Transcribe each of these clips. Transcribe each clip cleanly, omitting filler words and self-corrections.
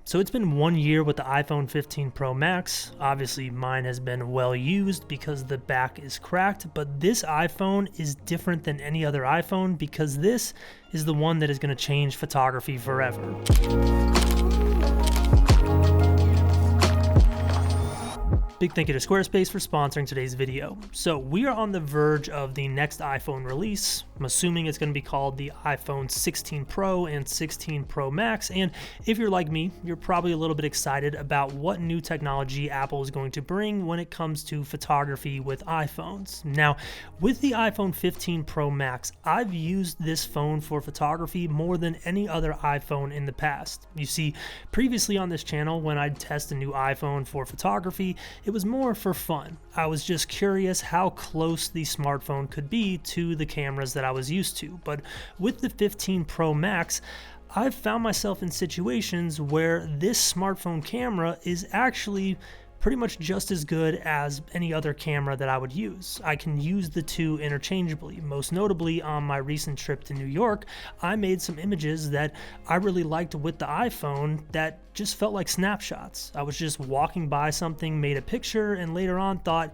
So it's been 1 year with the iPhone 15 Pro Max. Obviously mine has been well used because the back is cracked, but this iPhone is different than any other iPhone because this is the one that is going to change photography forever. Big thank you to Squarespace for sponsoring today's video. So we are on the verge of the next iPhone release. I'm assuming it's going to be called the iPhone 16 Pro and 16 Pro Max. And if you're like me, you're probably a little bit excited about what new technology Apple is going to bring when it comes to photography with iPhones. Now, with the iPhone 15 Pro Max, I've used this phone for photography more than any other iPhone in the past. You see, previously on this channel, when I'd test a new iPhone for photography, it was more for fun. I was just curious how close the smartphone could be to the cameras that I was used to. But with the 15 Pro Max, I've found myself in situations where this smartphone camera is actually pretty much just as good as any other camera that I would use. I can use the two interchangeably. Most notably, on my recent trip to New York, I made some images that I really liked with the iPhone that just felt like snapshots. I was just walking by something, made a picture, and later on thought,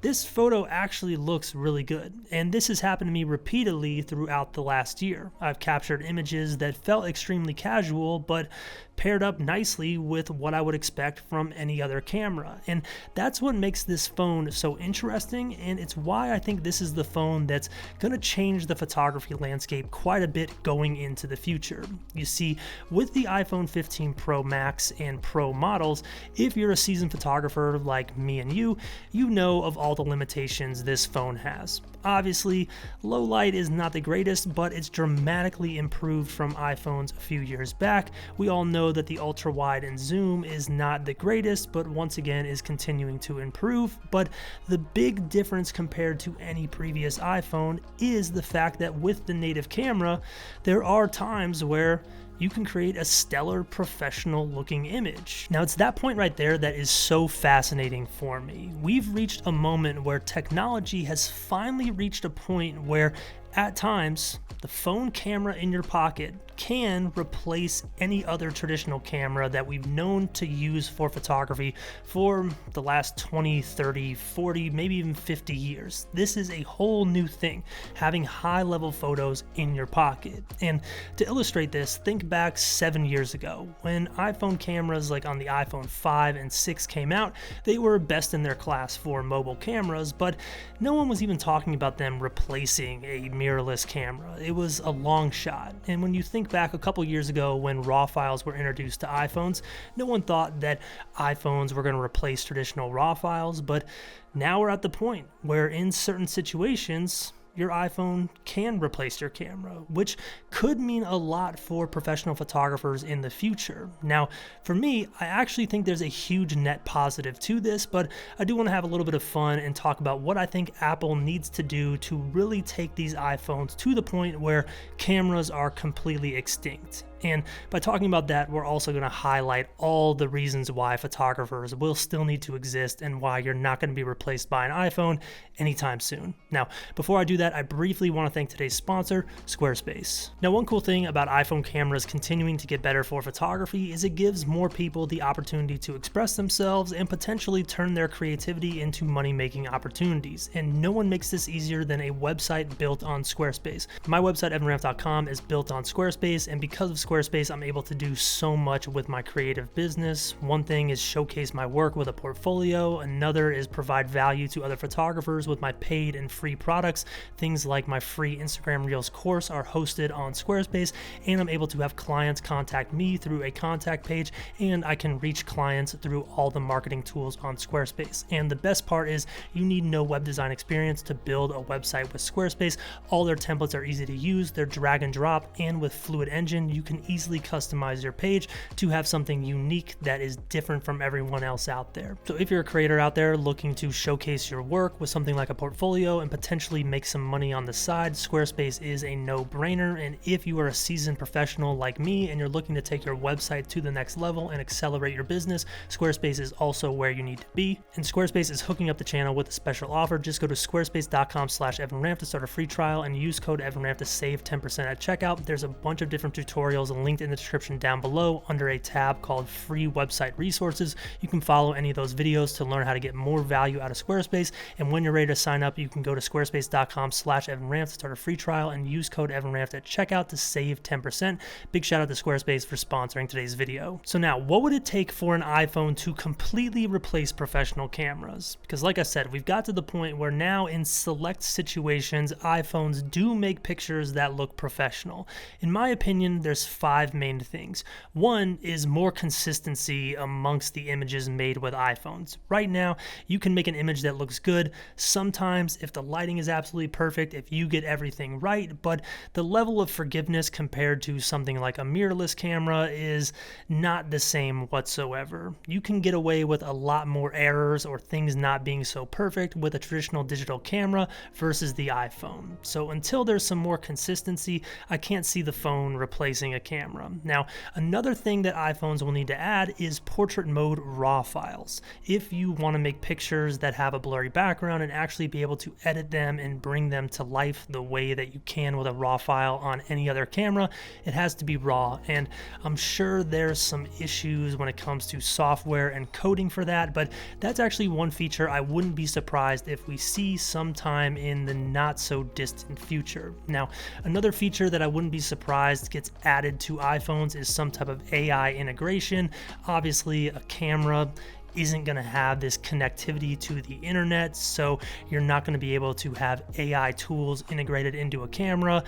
this photo actually looks really good. And this has happened to me repeatedly throughout the last year. I've captured images that felt extremely casual, but paired up nicely with what I would expect from any other camera. And that's what makes this phone so interesting, and it's why I think this is the phone that's going to change the photography landscape quite a bit going into the future. You see, with the iPhone 15 Pro Max and Pro models, if you're a seasoned photographer like me and you know of all the limitations this phone has. Obviously, low light is not the greatest, but it's dramatically improved from iPhones a few years back. We all know that the ultra wide and zoom is not the greatest, but once again is continuing to improve. But the big difference compared to any previous iPhone is the fact that with the native camera, there are times where you can create a stellar professional looking image. Now it's that point right there that is so fascinating for me. We've reached a moment where technology has finally reached a point where at times the phone camera in your pocket can replace any other traditional camera that we've known to use for photography for the last 20, 30, 40, maybe even 50 years. This is a whole new thing, having high-level photos in your pocket. And to illustrate this, think back 7 years ago when iPhone cameras like on the iPhone 5 and 6 came out. They were best in their class for mobile cameras, but no one was even talking about them replacing a mirrorless camera. It was a long shot. And when you think back a couple years ago when RAW files were introduced to iPhones, no one thought that iPhones were going to replace traditional RAW files, but now we're at the point where in certain situations, your iPhone can replace your camera, which could mean a lot for professional photographers in the future. Now, for me, I actually think there's a huge net positive to this, but I do want to have a little bit of fun and talk about what I think Apple needs to do to really take these iPhones to the point where cameras are completely extinct. And by talking about that, we're also going to highlight all the reasons why photographers will still need to exist and why you're not going to be replaced by an iPhone anytime soon. Now, before I do that, I briefly want to thank today's sponsor, Squarespace. Now, one cool thing about iPhone cameras continuing to get better for photography is it gives more people the opportunity to express themselves and potentially turn their creativity into money-making opportunities. And no one makes this easier than a website built on Squarespace. My website, evanramp.com, is built on Squarespace, and because of Squarespace, I'm able to do so much with my creative business. One thing is showcase my work with a portfolio. Another is provide value to other photographers with my paid and free products. Things like my free Instagram Reels course are hosted on Squarespace, and I'm able to have clients contact me through a contact page, and I can reach clients through all the marketing tools on Squarespace. And the best part is you need no web design experience to build a website with Squarespace. All their templates are easy to use, they're drag and drop, and with Fluid Engine, you can easily customize your page to have something unique that is different from everyone else out there. So if you're a creator out there looking to showcase your work with something like a portfolio and potentially make some money on the side, Squarespace is a no-brainer. And if you are a seasoned professional like me and you're looking to take your website to the next level and accelerate your business, Squarespace is also where you need to be. And Squarespace is hooking up the channel with a special offer. Just go to squarespace.com/EvanRamp to start a free trial and use code EvanRamp to save 10% at checkout. There's a bunch of different tutorials channels linked in the description down below under a tab called Free Website Resources. You can follow any of those videos to learn how to get more value out of Squarespace. And when you're ready to sign up, you can go to squarespace.com/EvanRamp to start a free trial and use code EvanRamp at checkout to save 10%. Big shout out to Squarespace for sponsoring today's video. So now, what would it take for an iPhone to completely replace professional cameras? Because like I said, we've got to the point where now in select situations, iPhones do make pictures that look professional. In my opinion, there's 5 main things. One is more consistency amongst the images made with iPhones. Right now, you can make an image that looks good sometimes if the lighting is absolutely perfect, if you get everything right, but the level of forgiveness compared to something like a mirrorless camera is not the same whatsoever. You can get away with a lot more errors or things not being so perfect with a traditional digital camera versus the iPhone. So until there's some more consistency, I can't see the phone replacing a camera. Now, another thing that iPhones will need to add is portrait mode RAW files. If you want to make pictures that have a blurry background and actually be able to edit them and bring them to life the way that you can with a RAW file on any other camera, it has to be RAW. And I'm sure there's some issues when it comes to software and coding for that, but that's actually one feature I wouldn't be surprised if we see sometime in the not so distant future. Now, another feature that I wouldn't be surprised gets added to iPhones is some type of AI integration. Obviously, a camera isn't going to have this connectivity to the internet, so you're not going to be able to have AI tools integrated into a camera.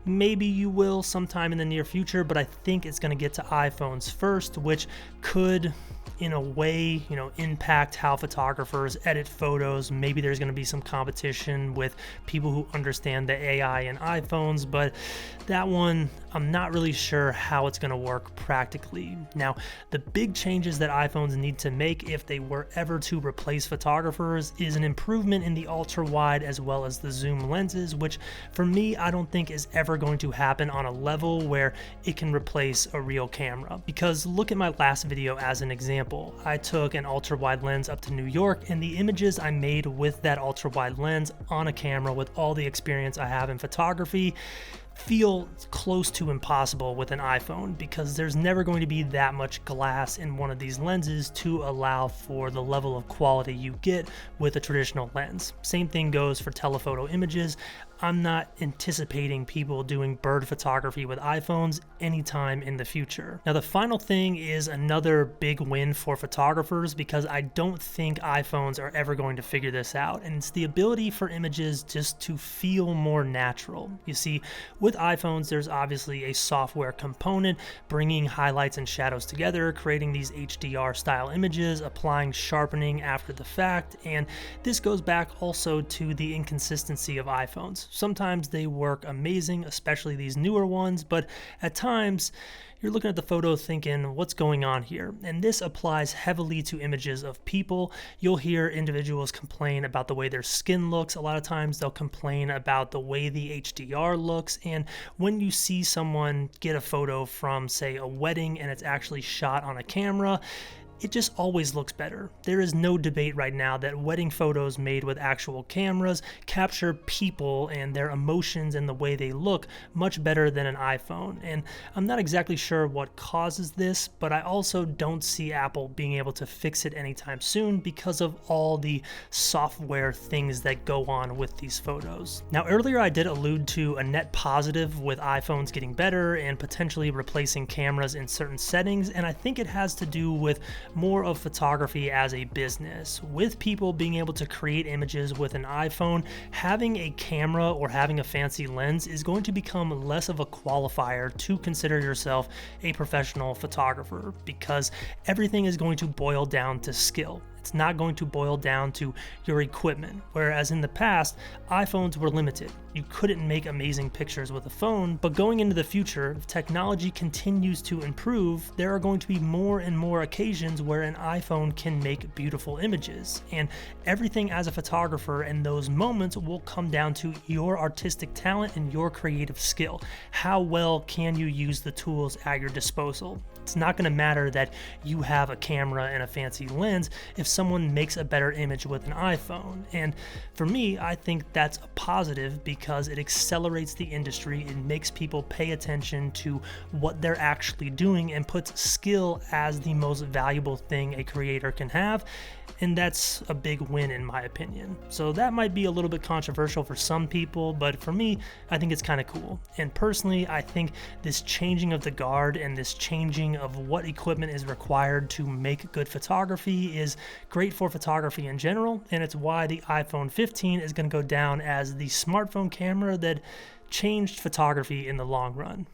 Maybe you will sometime in the near future, but I think it's going to get to iPhones first, which could in a way, impact how photographers edit photos. Maybe there's going to be some competition with people who understand the AI in iPhones, but that one, I'm not really sure how it's going to work practically. Now, the big changes that iPhones need to make if they were ever to replace photographers is an improvement in the ultra wide as well as the zoom lenses, which for me, I don't think is ever going to happen on a level where it can replace a real camera. Because look at my last video as an example. I took an ultra wide lens up to New York, and the images I made with that ultra wide lens on a camera with all the experience I have in photography feel close to impossible with an iPhone, because there's never going to be that much glass in one of these lenses to allow for the level of quality you get with a traditional lens. Same thing goes for telephoto images. I'm not anticipating people doing bird photography with iPhones anytime in the future. Now, the final thing is another big win for photographers, because I don't think iPhones are ever going to figure this out, and it's the ability for images just to feel more natural. You see, with iPhones, there's obviously a software component bringing highlights and shadows together, creating these HDR style images, applying sharpening after the fact, and this goes back also to the inconsistency of iPhones. Sometimes they work amazing, especially these newer ones, but at times you're looking at the photo thinking, what's going on here? And this applies heavily to images of people. You'll hear individuals complain about the way their skin looks. A lot of times they'll complain about the way the HDR looks. And when you see someone get a photo from, say, a wedding and it's actually shot on a camera, it just always looks better. There is no debate right now that wedding photos made with actual cameras capture people and their emotions and the way they look much better than an iPhone. And I'm not exactly sure what causes this, but I also don't see Apple being able to fix it anytime soon because of all the software things that go on with these photos. Now, earlier I did allude to a net positive with iPhones getting better and potentially replacing cameras in certain settings, and I think it has to do with more of photography as a business. With people being able to create images with an iPhone, having a camera or having a fancy lens is going to become less of a qualifier to consider yourself a professional photographer, because everything is going to boil down to skill. It's not going to boil down to your equipment. Whereas in the past, iPhones were limited. You couldn't make amazing pictures with a phone, but going into the future, if technology continues to improve, there are going to be more and more occasions where an iPhone can make beautiful images. And everything as a photographer in those moments will come down to your artistic talent and your creative skill. How well can you use the tools at your disposal? It's not going to matter that you have a camera and a fancy lens if someone makes a better image with an iPhone. And for me, I think that's a positive because it accelerates the industry. It makes people pay attention to what they're actually doing and puts skill as the most valuable thing a creator can have. And that's a big win in my opinion. So that might be a little bit controversial for some people, but for me, I think it's kind of cool. And personally, I think this changing of the guard and this changing of what equipment is required to make good photography is great for photography in general, and it's why the iPhone 15 is going to go down as the smartphone camera that changed photography in the long run.